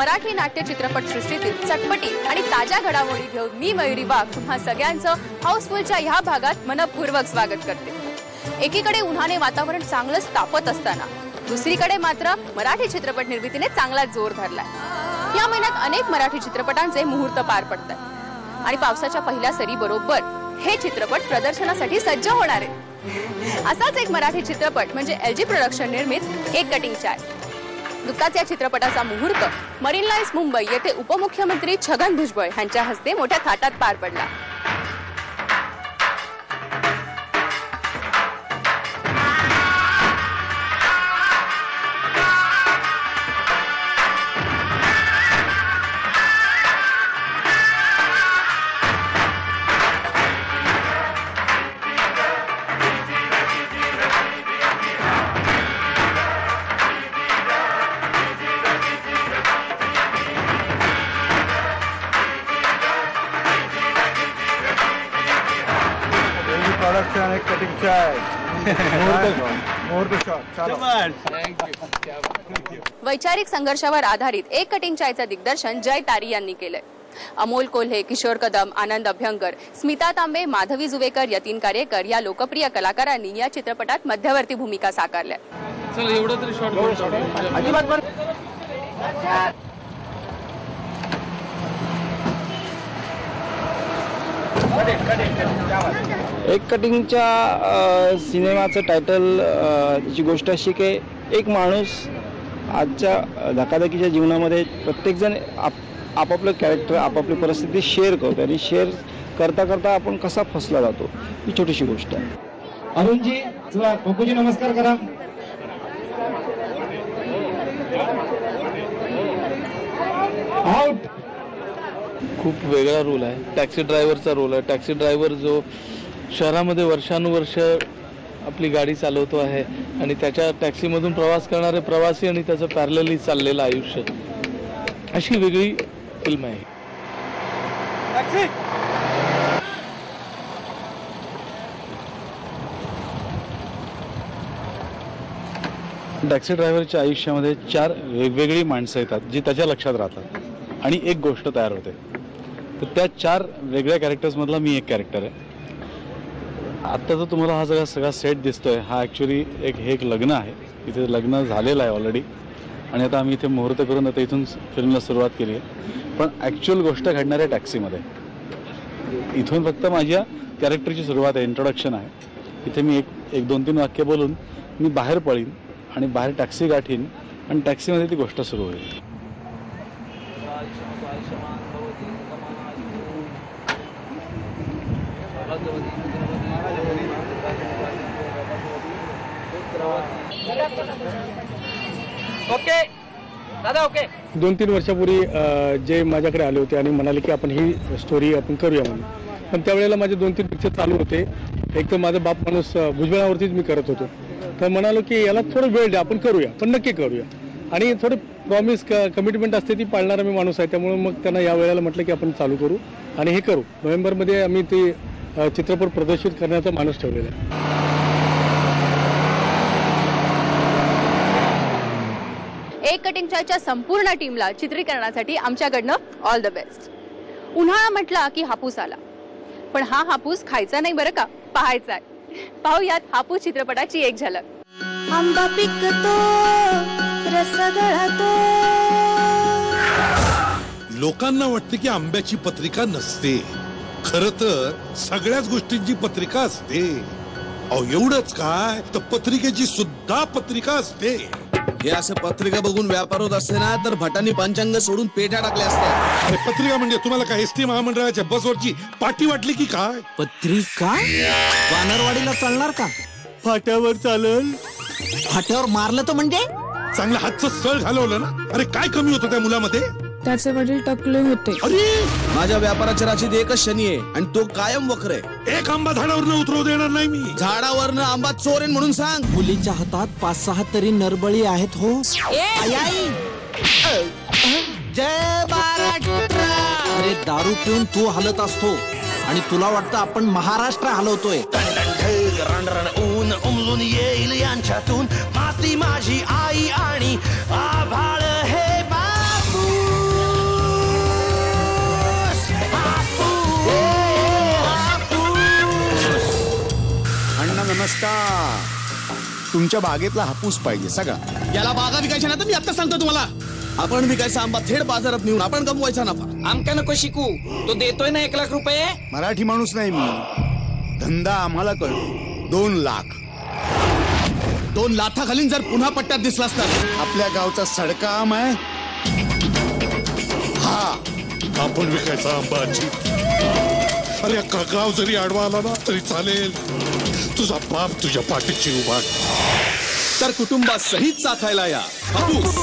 मराठी नाट्य चित्रपट सृष्टीतील चटपटी आणि ताज्या घडामोडी घेऊन मी मयुरी वाघ तुम्हा सगळ्यांचं हाऊसफुलच्या ह्या भागात मनपूर्वक स्वागत करते। एकीकडे उन्हाने वातावरण चांगलंच तापत असताना दुसरीकडे मात्र मराठी चित्रपट निर्मितीने चांगला जोर धरलाय। या महिन्यात अनेक मराठी चित्रपटांचे मुहूर्त पार पडतात आणि पावसाच्या पहिल्या सरी बरोबर हे चित्रपट प्रदर्शनासाठी सज्ज होणार आहे। असाच एक मराठी चित्रपट म्हणजे LG प्रोडक्शन निर्मित एक कटिंग चाय। नुकताच या चित्रपटाचा मुहूर्त मरीन लाईन्स मुंबई येथे उपमुख्यमंत्री छगन भुजबळ यांच्या हस्ते मोठ्या थाटात पार पडला। प्रोडक्शन एक कटिंग चाय मुहूर्त शॉट चलो वैचारिक संघर्षावर आधारित एक कटिंग चायचं दिग्दर्शन जय तारी यांनी केलंय। अमोल कोल्हे, किशोर कदम, आनंद अभ्यंकर, स्मिता तांबे, माधवी जुवेकर, यतीन कार्यकर या लोकप्रिय कलाकारांनी या चित्रपटात मध्यवर्ती भूमिका साकारल्या। चल एवढं तरी शॉट अजिबात एक कटिंगच्या सिनेमाचं टायटल त्याची गोष्ट अशी की एक माणूस आजच्या धकाधकीच्या जीवनामध्ये प्रत्येकजण आपापलं कॅरेक्टर आपापली परिस्थिती शेअर करतो आणि शेअर करता करता आपण कसा फसला जातो ही छोटीशी गोष्ट आहे। अरुणजी चला पप्पूजी नमस्कार करा। आउट खूप वेगळा रोल आहे, टॅक्सी ड्रायव्हरचा रोल आहे। टॅक्सी ड्रायव्हर जो शहरामध्ये वर्षानुवर्ष आपली गाडी चालवतो आहे आणि त्याच्या टॅक्सीमधून प्रवास करणारे प्रवासी आणि त्याचं पॅरलली चाललेलं आयुष्य, अशी वेगळी फिल्म आहे। टॅक्सी ड्रायव्हरच्या आयुष्यामध्ये 4 वेगवेगळी माणसं येतात जी त्याच्या लक्षात राहतात आणि एक गोष्ट तयार होते। तर त्या 4 वेगळ्या कॅरेक्टर्समधला मी एक कॅरेक्टर आहे। आत्ता जो तुम्हाला हा सगळा सेट दिसतोय हा ॲक्च्युली एक लग्न आहे। इथे लग्न झालेलं आहे ऑलरेडी आणि आता आम्ही इथे मुहूर्त करून आता इथून फिल्मला सुरुवात केली आहे। पण ॲक्च्युअल गोष्ट घडणार आहे टॅक्सीमध्ये। इथून फक्त माझ्या कॅरेक्टरची सुरुवात आहे, इंट्रोडक्शन आहे। इथे मी एक 2-3 वाक्य बोलून मी बाहेर पळीन आणि बाहेर टॅक्सी गाठीन आणि टॅक्सीमध्ये ती गोष्ट सुरू होईल। ओके दादा ओके। 2-3 वर्षापूर्वी जे माझ्याकडे आले होते आणि म्हणाले की आपण ही स्टोरी आपण करूया म्हणून, पण त्यावेळेला माझे 2-3 पिक्चर चालू होते। एक तर माझा बाप माणूस भुजबळावरतीच मी करत होतो, तर म्हणालो की याला थोडं वेळ द्या, आपण करूया, पण नक्की करूया। आणि थोडं प्रॉमिस कमिटमेंट असते ती पाळणारा मी माणूस आहे, त्यामुळे मग त्यांना या वेळेला म्हटलं की आपण चालू करू आणि हे करू। नोव्हेंबरमध्ये आम्ही ते चित्रपट प्रदर्शित करण्याचा माणूस ठेवलेला आहे। एक कटिंग चायच्या संपूर्ण टीमला चित्रीकरणासाठी आमच्याकडनं ऑल द बेस्ट। उन्हाळा म्हटला की हापूस आला, पण हा हापूस खायचा नाही बरं का, पाहायचा आहे। पाहूयात हापूस चित्रपटाची एक झलक। आंबा पिकतो रस गळतो। लोकांना वाटते की आंब्याची पत्रिका नसते, खरं तर सगळ्याच गोष्टींची पत्रिका असते। अहो एवढंच काय तर पत्रिकेची सुद्धा पत्रिका असते। हे असं पत्रिका बघून व्यापार होत असते ना तर भटांनी पंचांग सोडून पेट्या टाकल्या असत्या। अरे पत्रिका म्हणजे तुम्हाला काय एसटी महामंडळाच्या बसवरची पाटी वाटली की काय? पत्रिका वानरवाडीला चालणार का? फाट्यावर चालल। फाट्यावर मारलं तर म्हणजे चांगलं हातचं सळ घालवलं ना। अरे काय कमी होतं त्या मुलामध्ये? त्याचे वडील टकले होते। अरे माझ्या व्यापाराच्या राशीत एकच शनी आहे आणि तो कायम वक्र आहे। एक आंबा झाडावरनं उतरवू देणार नाही मी। झाडावरनं आंबा चोरेन म्हणून सांग। मुलीच्या हातात 5-6 तरी नरबळी आहेत हो। जय महाराष्ट्र। अरे दारू पिऊन तू हलत असतो आणि तुला वाटतं आपण महाराष्ट्र हलवतोय। ऊन उमलून येईल यांच्यातून माती माझी आई आणि आभाळ हे बाबू। अण्णा नमस्कार. तुमच्या बागेतला हापूस पाहिजे सगळा. याला बागा विकायच्या ना तर मी आता सांगतो तुम्हाला. आपण विकायचा आंबा थेट बाजारात नेऊन आपण कमवायचा नफा. आमका नको शिकू, तो देतोय ना 1 लाख रुपये. मराठी माणूस नाही मी, धंदा आम्हाला कळतो. 2 लाख. 2 लाथा जर पुन्हा पट्ट्यात दिसलास तर आपल्या गावचा सडका आम आहे हा आपण विकायचा आंबाची. अरे अख्खा गाव जरी आडवा आला ना तरी चालेल. तुझा बाप तुझ्या पाठीशी उभा. तर कुटुंबात सहित चाखायला या हापूस.